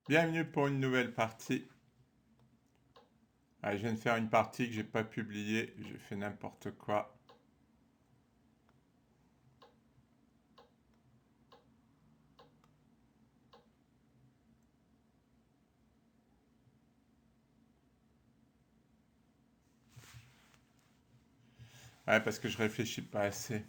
Bienvenue pour une nouvelle partie. Je viens de faire une partie que j'ai pas publiée, j'ai fait n'importe quoi. Parce que je réfléchis pas assez.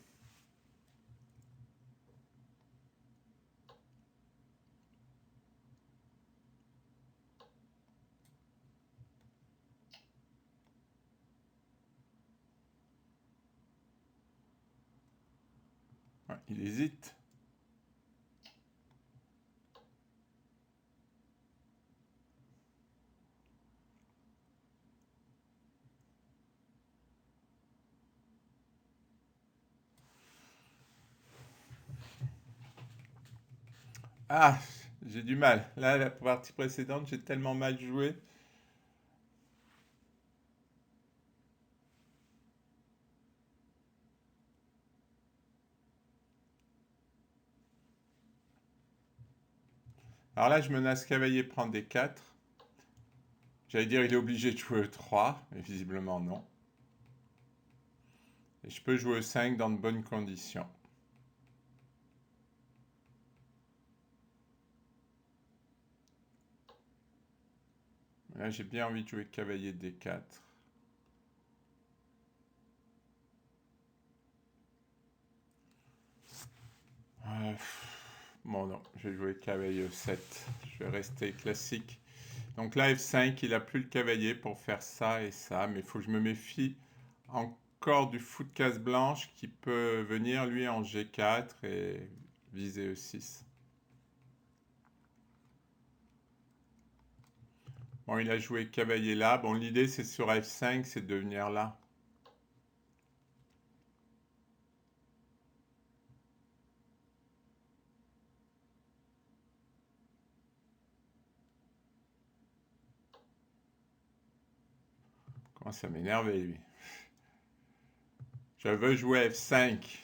Il hésite. Ah, j'ai du mal. Là, la partie précédente, j'ai tellement mal joué. Alors là, je menace cavalier prend D4. J'allais dire il est obligé de jouer E3, mais visiblement non. Et je peux jouer E5 dans de bonnes conditions. Là, j'ai bien envie de jouer cavalier D4. Bon, non, je vais jouer cavalier E7. Je vais rester classique. Donc là, F5, il n'a plus le cavalier pour faire ça et ça, mais il faut que je me méfie encore du fou de case blanche qui peut venir, lui, en G4 et viser E6. Bon, il a joué cavalier là. Bon, l'idée, c'est sur F5, c'est de venir là. Commence à m'énerver, lui. Je veux jouer F5.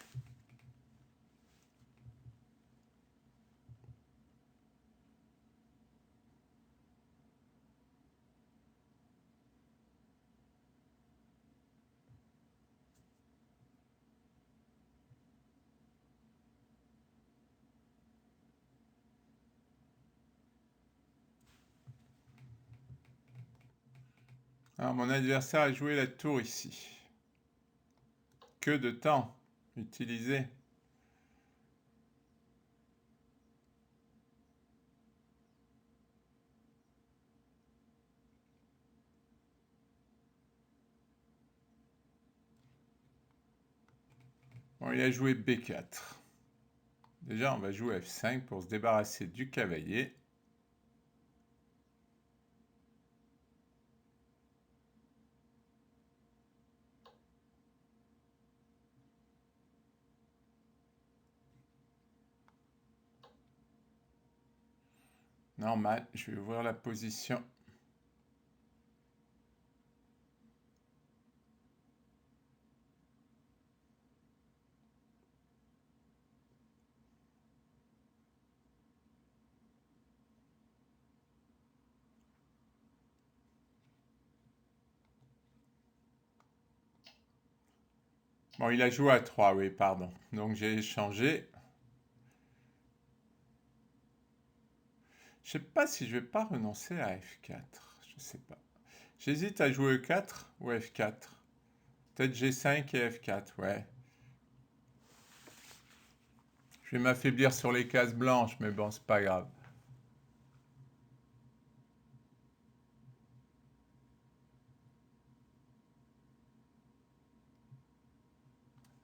Alors, mon adversaire a joué la tour ici. Que de temps utilisé. Bon, il a joué B4. Déjà, on va jouer F5 pour se débarrasser du cavalier. Normal, je vais ouvrir la position. Bon, il a joué à 3, oui, pardon. Donc j'ai échangé. Je sais pas si je vais pas renoncer à F4. Je sais pas. J'hésite à jouer E4 ou F4. Peut-être G5 et F4, ouais. Je vais m'affaiblir sur les cases blanches, mais bon, c'est pas grave.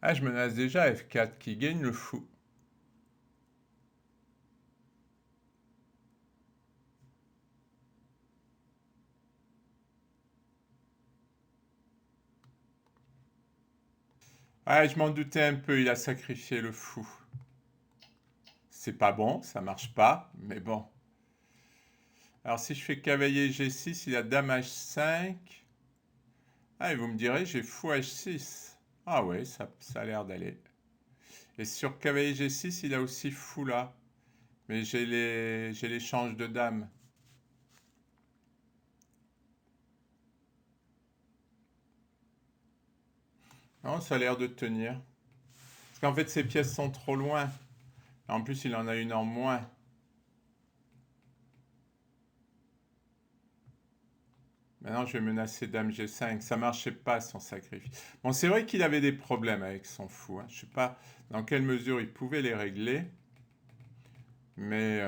Ah, je menace déjà F4 qui gagne le fou. Ah, je m'en doutais un peu, il a sacrifié le fou. C'est pas bon, ça marche pas, mais bon. Alors si je fais cavalier G6, il a dame H5. Ah, et vous me direz, j'ai fou H6. Ah ouais, ça a l'air d'aller. Et sur cavalier G6, il a aussi fou là. Mais j'ai l'échange de dames. Non, ça a l'air de tenir. Parce qu'en fait, ces pièces sont trop loin. En plus, il en a une en moins. Maintenant, je vais menacer Dame G5. Ça marchait pas, son sacrifice. Bon, c'est vrai qu'il avait des problèmes avec son fou. Hein. Je sais pas dans quelle mesure il pouvait les régler. Mais...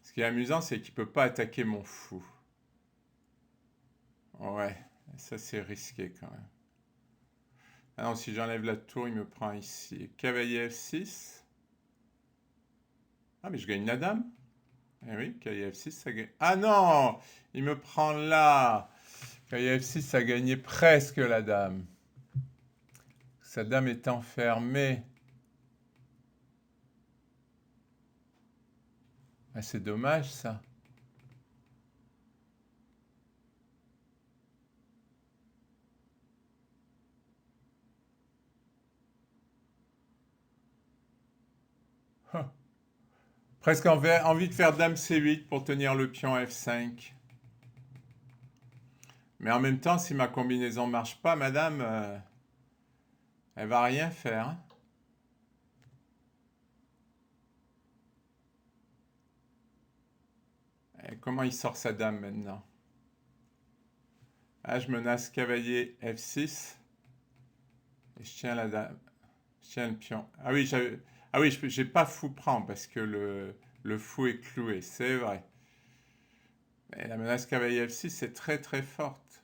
ce qui est amusant, c'est qu'il peut pas attaquer mon fou. Ouais, ça c'est risqué quand même. Ah non, si j'enlève la tour, il me prend ici. Cavalier F6. Ah, mais je gagne la dame. Eh oui, cavalier F6, ça gagne. Ah non, il me prend là. Cavalier F6, ça gagnait presque la dame. Sa dame est enfermée. Ah, c'est dommage ça. Huh. Presque envie de faire dame C8 pour tenir le pion F5. Mais en même temps, si ma combinaison marche pas, madame, elle va rien faire. Hein. Et comment il sort sa dame maintenant? Ah, je menace cavalier F6. Et je tiens la dame. Je tiens le pion. Ah oui, j'ai pas fou prend parce que le fou est cloué, c'est vrai. Mais la menace cavalier F6 est très très forte.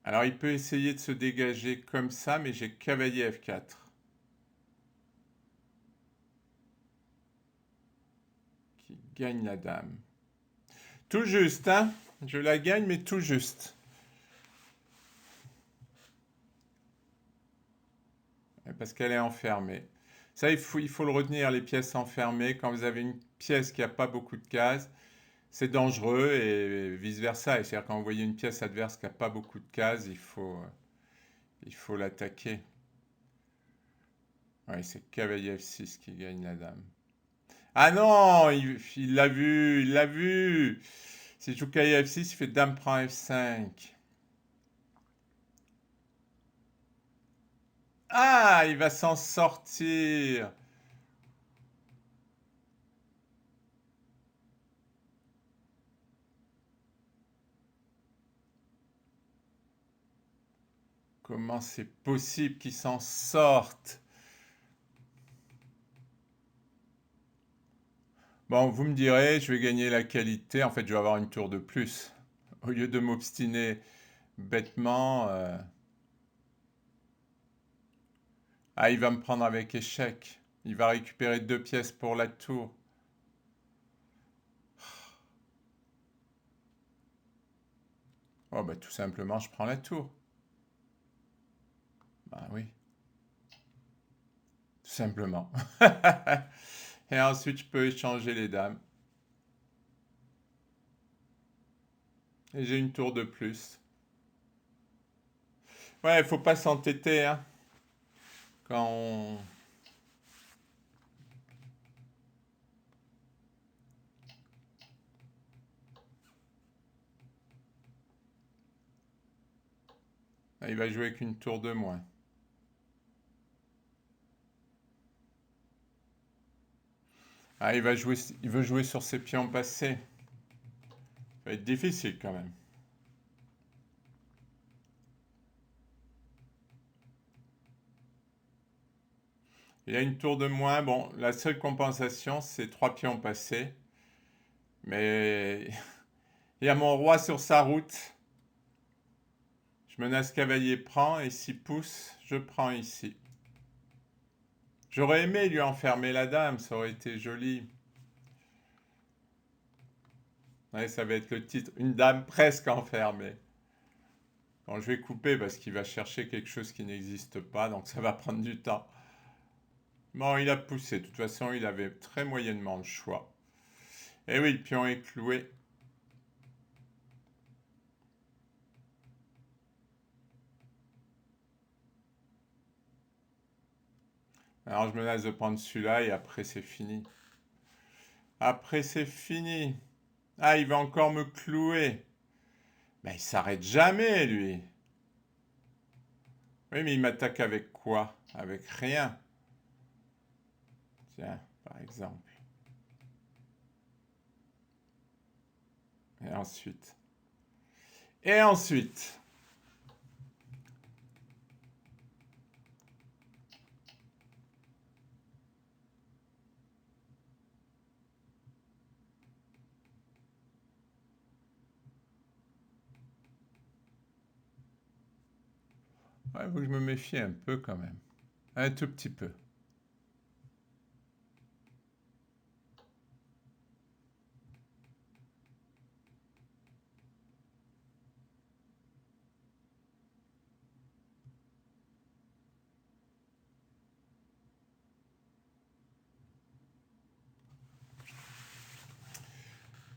Alors il peut essayer de se dégager comme ça, mais j'ai cavalier F4. Qui gagne la dame. Tout juste, hein? Je la gagne, mais tout juste. Parce qu'elle est enfermée. Ça, il faut le retenir, les pièces enfermées. Quand vous avez une pièce qui n'a pas beaucoup de cases, c'est dangereux et vice-versa. Et c'est-à-dire quand vous voyez une pièce adverse qui n'a pas beaucoup de cases, il faut l'attaquer. Oui, c'est cavalier F6 qui gagne la dame. Ah non, il l'a vu, il l'a vu. Si je joue cavalier F6, il fait dame prend F5. Ah, il va s'en sortir. Comment c'est possible qu'il s'en sorte? Bon, vous me direz, je vais gagner la qualité. En fait, je vais avoir une tour de plus. Au lieu de m'obstiner bêtement. Ah, il va me prendre avec échec. Il va récupérer 2 pièces pour la tour. Oh, bah tout simplement, je prends la tour. Bah oui, tout simplement. Et ensuite, je peux échanger les dames. Et j'ai une tour de plus. Ouais, il faut pas s'entêter, hein. Quand on... Ah, il va jouer avec une tour de moins. Ah, il veut jouer sur ses pions passés. Ça va être difficile quand même. Il y a une tour de moins. Bon, la seule compensation, c'est 3 pions passés. Mais il y a mon roi sur sa route. Je menace cavalier prend et s'il pousse, je prends ici. J'aurais aimé lui enfermer la dame, ça aurait été joli. Ouais, ça va être le titre. Une dame presque enfermée. Bon, je vais couper parce qu'il va chercher quelque chose qui n'existe pas, donc ça va prendre du temps. Bon, il a poussé. De toute façon, il avait très moyennement le choix. Et oui, le pion est cloué. Alors je menace de prendre celui-là et après c'est fini. Après c'est fini. Ah, il va encore me clouer. Mais il s'arrête jamais, lui. Oui, mais il m'attaque avec quoi? Avec rien. Tiens, par exemple. Et ensuite. Et ensuite. Ouais, faut que je me méfie un peu quand même. Un tout petit peu.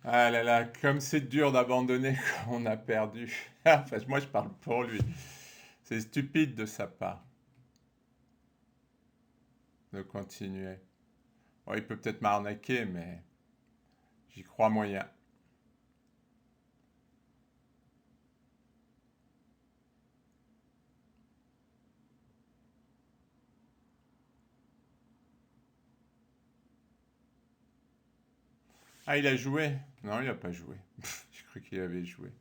Ah là là, comme c'est dur d'abandonner quand on a perdu. Enfin, moi, je parle pour lui. C'est stupide de sa part de continuer. Bon, il peut peut-être m'arnaquer, mais j'y crois moyen. Ah, il a joué? Non, il n'a pas joué. J'ai cru qu'il avait joué.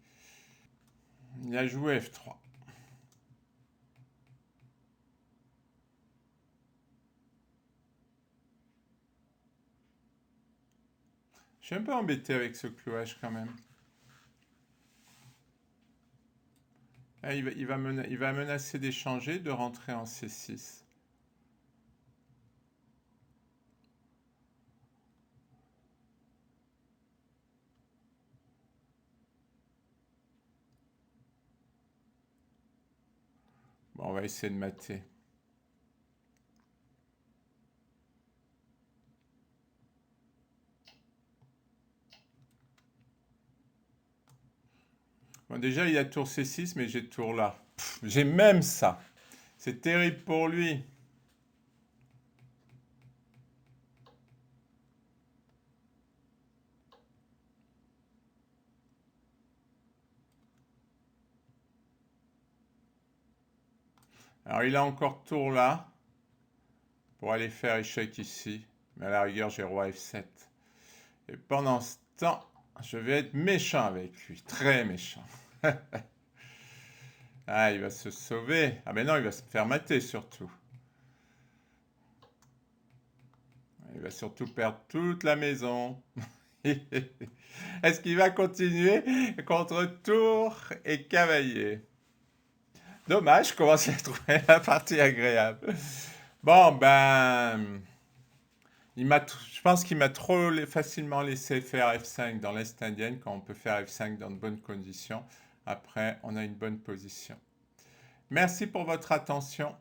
Il a joué F3. Je suis un peu embêté avec ce clouage quand même. Ah, il va menacer d'échanger, de rentrer en C6. Bon, on va essayer de mater. Bon, déjà, il a tour C6, mais j'ai tour là. J'ai même ça. C'est terrible pour lui. Alors, il a encore tour là pour aller faire échec ici. Mais à la rigueur, j'ai roi F7. Et pendant ce temps, je vais être méchant avec lui. Très méchant. Ah, il va se sauver. Ah, mais non, il va se faire mater surtout. Il va surtout perdre toute la maison. Est-ce qu'il va continuer contre tour et cavalier? Dommage, je commence à trouver la partie agréable. Bon, ben, je pense qu'il m'a trop facilement laissé faire F5 dans l'Est indienne quand on peut faire F5 dans de bonnes conditions. Après, on a une bonne position. Merci pour votre attention.